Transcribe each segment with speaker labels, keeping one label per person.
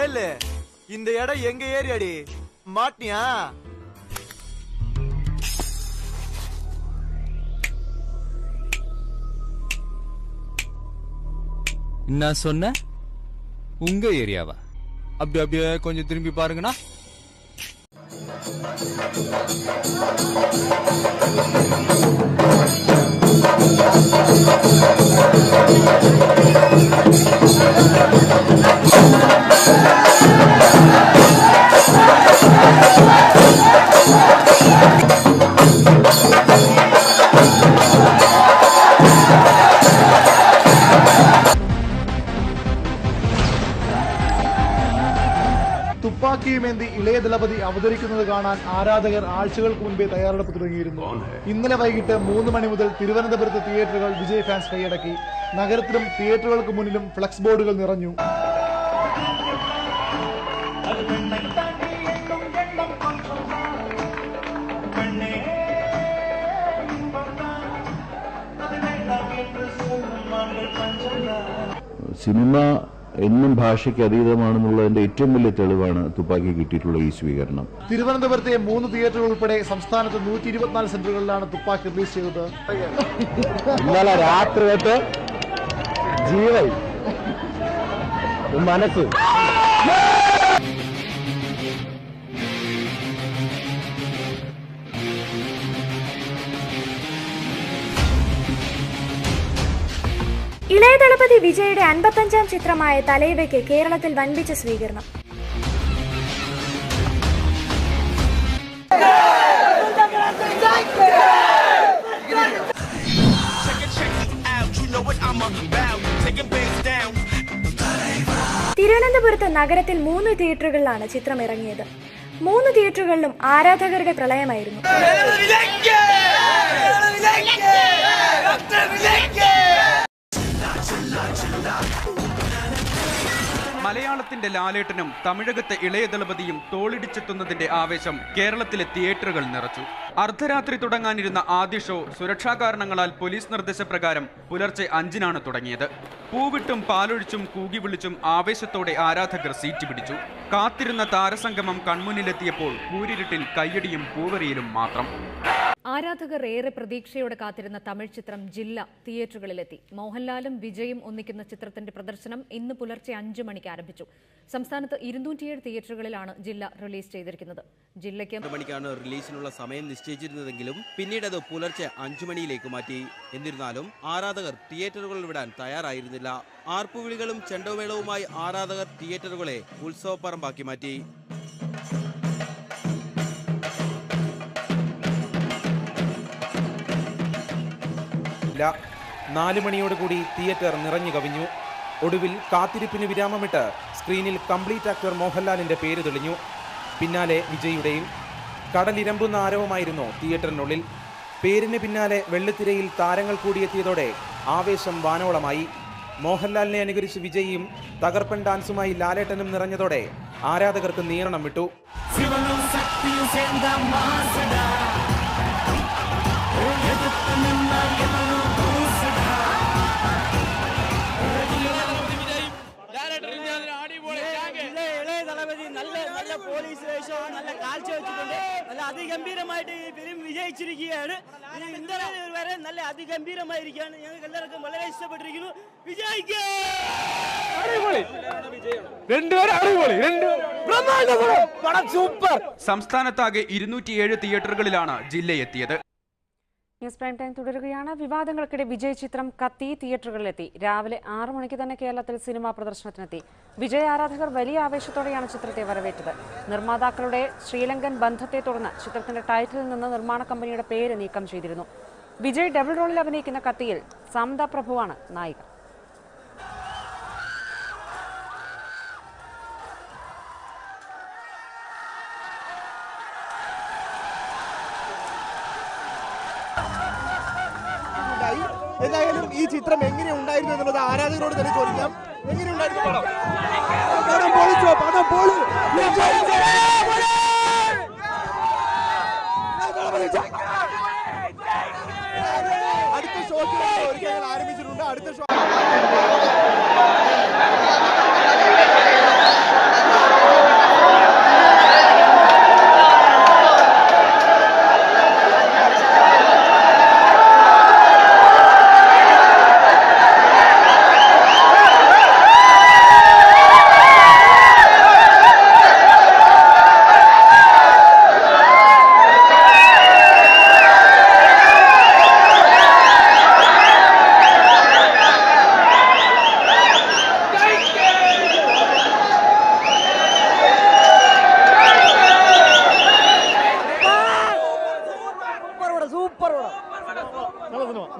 Speaker 1: கேளு, இந்த இடம் எங்க ஏரியாடி? மாட்டியா?
Speaker 2: என்ன சொன்ன? உங்க ஏரியாவா? அப்படியே கொஞ்சம் திரும்பி பாருங்கண்ணா.
Speaker 3: തുപ്പാക്കിയുമേന്തി ഇളയ ദളപതി അവതരിക്കുന്നത് കാണാൻ ആരാധകർ ആഴ്ചകൾക്ക് മുൻപേ തയ്യാറെടുപ്പ് തുടങ്ങിയിരുന്നു. ഇന്നലെ വൈകിട്ട് 3 മണി മുതൽ തിരുവനന്തപുരത്ത് തിയേറ്ററുകൾ വിജയ് ഫാൻസ് കൈയടക്കി. നഗരത്തിലും തിയേറ്ററുകൾക്ക് മുന്നിലും ഫ്ലക്സ് ബോർഡുകൾ നിറഞ്ഞു.
Speaker 4: സിനിമ എന്നും ഭാഷയ്ക്ക് അതീതമാണെന്നുള്ളതിന്റെ ഏറ്റവും വലിയ തെളിവാണ് തുപ്പാക്കി കിട്ടിയിട്ടുള്ള ഈ സ്വീകരണം.
Speaker 3: തിരുവനന്തപുരത്തെ 3 തിയേറ്ററുകൾ ഉൾപ്പെടെ സംസ്ഥാനത്ത് 124 സെന്ററുകളിലാണ് തുപ്പാക്കി റിലീസ് ചെയ്തത്.
Speaker 5: ഇന്നലെ രാത്രി തൊട്ട് ജീവൻ മനസ്സ്
Speaker 6: ഇളയ ദളപതി വിജയുടെ 55ാം ചിത്രമായ തലൈവയ്ക്ക് കേരളത്തിൽ വൻപിച്ച സ്വീകരണം. തിരുവനന്തപുരത്ത് നഗരത്തിൽ 3 തിയേറ്ററുകളിലാണ് ചിത്രം ഇറങ്ങിയത്. 3 തിയേറ്ററുകളിലും ആരാധകരുടെ പ്രളയമായിരുന്നു.
Speaker 7: മലയാളത്തിന്റെ ലാലേട്ടനും തമിഴകത്തെ ഇളയ ദളപതിയും തോളിടിച്ചെത്തുന്നതിന്റെ ആവേശം കേരളത്തിലെ തിയേറ്ററുകൾ നിറച്ചു. അർദ്ധരാത്രി തുടങ്ങാനിരുന്ന ആദ്യ ഷോ സുരക്ഷാ കാരണങ്ങളാൽ പോലീസ് നിർദ്ദേശപ്രകാരം പുലർച്ചെ 5-നാണ് തുടങ്ങിയത്. പൂവിട്ടും പാലൊഴിച്ചും കൂകി വിളിച്ചും ആവേശത്തോടെ ആരാധകർ സീറ്റ് പിടിച്ചു. കാത്തിരുന്ന താരസംഗമം കൺമുന്നിലെത്തിയപ്പോൾ കൂരിരുട്ടിൽ കയ്യടിയും പൂവറിയലും മാത്രം.
Speaker 8: ആരാധകർ ഏറെ പ്രതീക്ഷയോടെ കാത്തിരുന്ന തമിഴ് ചിത്രം ജില്ല തിയേറ്ററുകളിലെത്തി. മോഹൻലാലും വിജയും ഒന്നിക്കുന്ന ചിത്രത്തിന്റെ പ്രദർശനം ഇന്ന് പുലർച്ചെ 5 മണിക്ക് ആരംഭിച്ചു. സംസ്ഥാനത്ത് 207 തിയേറ്ററുകളിലാണ് ജില്ല റിലീസ് ചെയ്തിരിക്കുന്നത്. ജില്ലയ്ക്ക്
Speaker 9: 2 മണിക്കാണ് റിലീസിനുള്ള സമയം നിശ്ചയിച്ചിരുന്നതെങ്കിലും പിന്നീട് അത് പുലർച്ചെ 5 മണിയിലേക്ക് മാറ്റി. എന്നിരുന്നാലും ആരാധകർ തിയേറ്ററുകൾ വിടാൻ തയ്യാറായിരുന്നില്ല. ആർപ്പുവിളികളും ചെണ്ടമേളവുമായി ആരാധകർ തിയേറ്ററുകളെ ഉത്സവപ്പറമ്പാക്കി മാറ്റി.
Speaker 10: ഇല്ല, 4 മണിയോടുകൂടി തിയേറ്റർ നിറഞ്ഞു കവിഞ്ഞു. ഒടുവിൽ കാത്തിരിപ്പിന് വിരാമമിട്ട് സ്ക്രീനിൽ കംപ്ലീറ്റ് ആക്ടർ മോഹൻലാലിന്റെ പേര് തെളിഞ്ഞു. പിന്നാലെ വിജയുടെയും. കടലിരമ്പുന്ന ആരവമായിരുന്നു തിയേറ്ററിനുള്ളിൽ. പേരിന് പിന്നാലെ വെള്ളിത്തിരയിൽ താരങ്ങൾ കൂടിയെത്തിയതോടെ ആവേശം വാനോളമായി. മോഹൻലാലിനെ അനുകരിച്ച് വിജയും തകർപ്പൻ ഡാൻസുമായി ലാലേട്ടനും നിറഞ്ഞതോടെ ആരാധകർക്ക് നീരണം വിട്ടു.
Speaker 11: നല്ല പോലീസ് വേഷവും നല്ല കാഴ്ച വെച്ചിട്ടുണ്ട്. നല്ല അതിഗംഭീരമായിട്ട് ഈ ഫിലിം വിജയിച്ചിരിക്കുകയാണ്. ഇന്നലെ വരെ നല്ല അതിഗംഭീരമായിരിക്കുകയാണ്. ഞങ്ങൾക്ക് എല്ലാവർക്കും വളരെ ഇഷ്ടപ്പെട്ടിരിക്കുന്നു. വിജയിക്കേ!
Speaker 7: സംസ്ഥാനത്താകെ 207 തിയേറ്ററുകളിലാണ് ജില്ലയെത്തിയത്.
Speaker 8: ന്യൂസ് പ്രൈം ടൈം തുടരുകയാണ്. വിവാദങ്ങൾക്കിടെ വിജയ് ചിത്രം കത്തി തിയേറ്ററുകളിലെത്തി. രാവിലെ 6 മണിക്ക് തന്നെ കേരളത്തിൽ സിനിമാ പ്രദർശനത്തിനെത്തി. വിജയ് ആരാധകർ വലിയ ആവേശത്തോടെയാണ് ചിത്രത്തെ വരവേറ്റത്. നിർമ്മാതാക്കളുടെ ശ്രീലങ്കൻ ബന്ധത്തെ തുടർന്ന് ചിത്രത്തിന്റെ ടൈറ്റിലിൽ നിന്ന് നിർമ്മാണ കമ്പനിയുടെ പേര് നീക്കം ചെയ്തിരുന്നു. വിജയ് ഡബിൾ റോളിൽ അഭിനയിക്കുന്ന കത്തിയിൽ സാംദ പ്രഭുവാണ് നായിക.
Speaker 3: എന്തായാലും ഈ ചിത്രം എങ്ങനെ ഉണ്ടായിരുന്നു എന്നുള്ളത് ആരാധകരോട് തന്നെ ചോദിക്കാം. എങ്ങനെയുണ്ടായിരുന്നു പടം? അടുത്ത ഷോക്ക് ഒരുക്കങ്ങൾ ആരംഭിച്ചിട്ടുണ്ട്. അടുത്ത ഷോ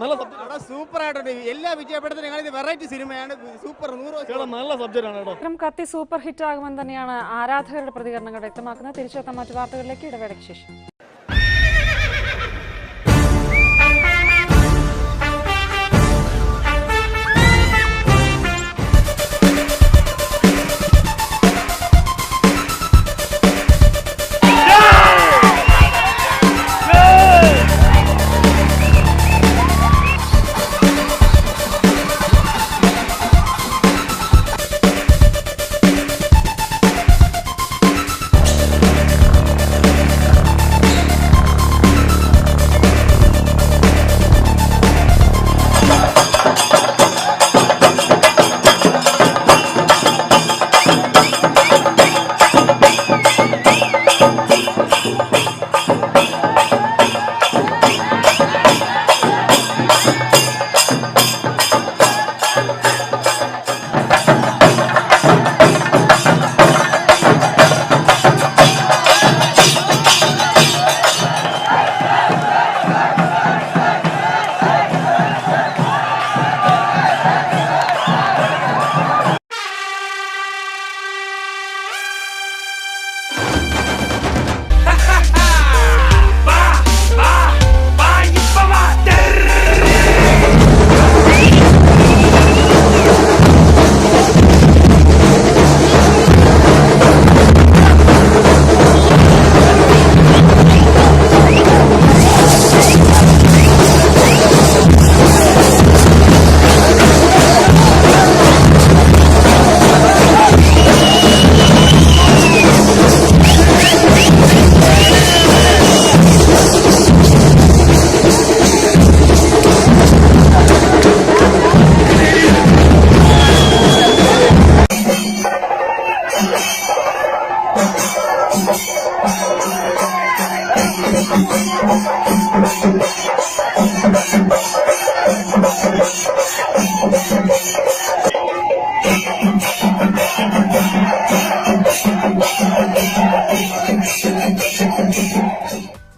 Speaker 11: നല്ല സൂപ്പർ ആയിട്ടുണ്ട്. എല്ലാ വിജയപ്പെടുത്തുന്ന ഇത് വെറൈറ്റി സിനിമയാണ്. സൂപ്പർ 100 നല്ല സബ്ജക്റ്റ് ആണ് കേട്ടോ.
Speaker 8: ചിത്രം കത്തി സൂപ്പർ ഹിറ്റ് ആകുമെന്ന് തന്നെയാണ് ആരാധകരുടെ പ്രതികരണങ്ങൾ വ്യക്തമാക്കുന്നത്. തിരിച്ചെത്താൻ മറ്റു വാർത്തകളിലേക്ക് ഇടവേളയ്ക്ക് ശേഷം.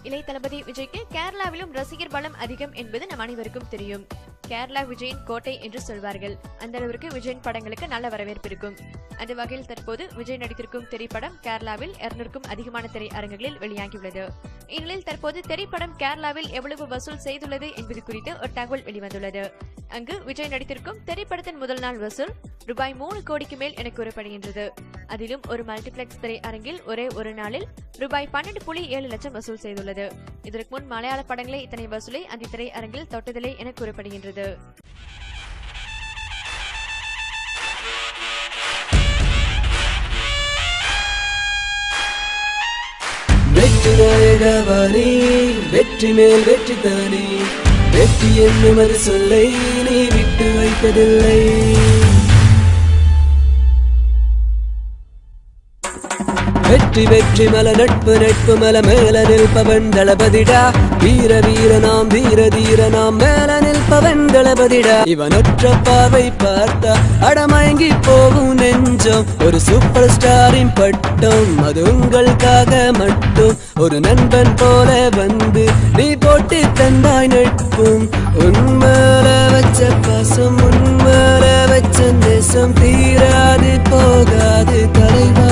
Speaker 12: இளைய தளபதி விஜய்க்கு கேரளாவிலும் ரசிகர் பலம் அதிகம் என்பது நம் அனைவருக்கும் தெரியும். கேரளா விஜயின் கோட்டை என்று சொல்வார்கள். அந்த அளவிற்கு விஜயின் படங்களுக்கு நல்ல வரவேற்பு இருக்கும். அந்த வகையில் தற்போது விஜய் நடித்திருக்கும் திரைப்படம் கேரளாவில் 200க்கும் அதிகமான திரையரங்குகளில் வெளியாகியுள்ளது. இந்நிலையில் தற்போது திரைப்படம் கேரளாவில் எவ்வளவு வசூல் செய்துள்ளது என்பது குறித்து ஒரு தகவல் வெளிவந்துள்ளது. அங்கு விஜய் நடித்திருக்கும் திரைப்படத்தின் முதல் நாள் வசூல் ரூபாய் 3 கோடிக்கு மேல் என கூறப்படுகின்றது. அதிலும் ஒரு மல்டிபிளெக்ஸ் திரையரங்கில் ஒரே ஒரு நாளில் ரூபாய் 12.7 லட்சம் வசூல் செய்துள்ளது. இதற்கு முன் மலையாள படங்களே இத்தனை வசூலை அந்த திரையரங்கில் தொட்டதில்லை என கூறப்படுகின்றது.
Speaker 13: வெற்றி மேல் வெற்றி தானே, வெற்றி என்னும் அது சொல்லை நீ விட்டு வைப்பதில்லை. வெற்றி வெற்றி மல நட்பு நட்பு மல மேல நிற்பவன் தளபதிடா. வீர வீர நாம் தீர தீர நாம் மேல நிற்பவன் தளபதிடா. இவன் ஒற்ற பார்வை பார்த்தா அடமயங்கி போகும் நெஞ்சம். ஒரு சூப்பர் ஸ்டாரின் பட்டம் அது உங்களுக்காக மட்டும். ஒரு நண்பன் போல வந்து நீ போட்டு தந்தாய் நட்பும். உன்மேல வச்ச பாசம் உன்மேல வச்ச நேசம் தீராது போகாது தலைவா.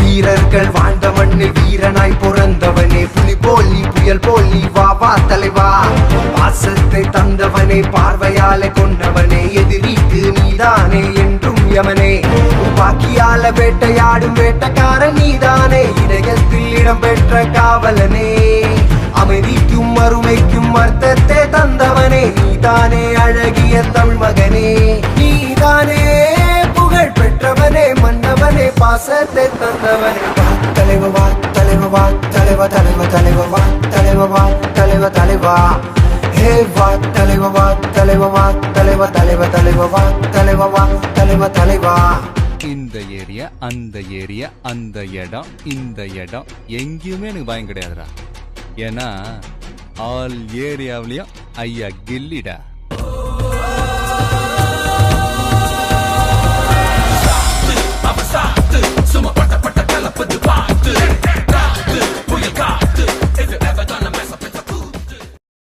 Speaker 14: வீரர்கள் வாழ்ந்த மண்ணில் வீரனாய் பிறந்தவனே, புலி போல் நீ புயல் போல் நீ வா வா தலைவா. பாசத்தை தந்தவனே, பார்வையால கொண்டவனே, எதிரிக்கு நீதானே என்றும் யமனே. பாக்கியால வேட்டையாடும் வேட்டக்காரன் நீதானே, இதயத்தில் இடம் பெற்ற காவலனே. அமைதிக்கும் அருமைக்கும் அர்த்தத்தை தந்தவனே, நீதானே அழகிய தமிழ் மகனே. நீதானே புகழ் பெற்றவனே, மன்னவனே, பாசத்தை தந்தவனே. வா தலைவ வா தலைவ வா தலைவ தலைவ தலைவ வா தலைவ வா தலைவ தலைவா. ஹே வா தலைவ வா தலைவ வா தலைவ தலைவ தலைவ வா தலைவ வா தலைவ தலைவா.
Speaker 2: இந்த ஏரியா அந்த ஏரியா அந்த இடம் இந்த இடம் எங்கேயுமே எனக்கு பயம் கிடையாதுடா. ஏன்னா ஆல் ஏரியாவிலையும் ஐயா கில்லிடா. சும்மா பட்ட பட்ட கலப்பது பார்த்து
Speaker 15: God.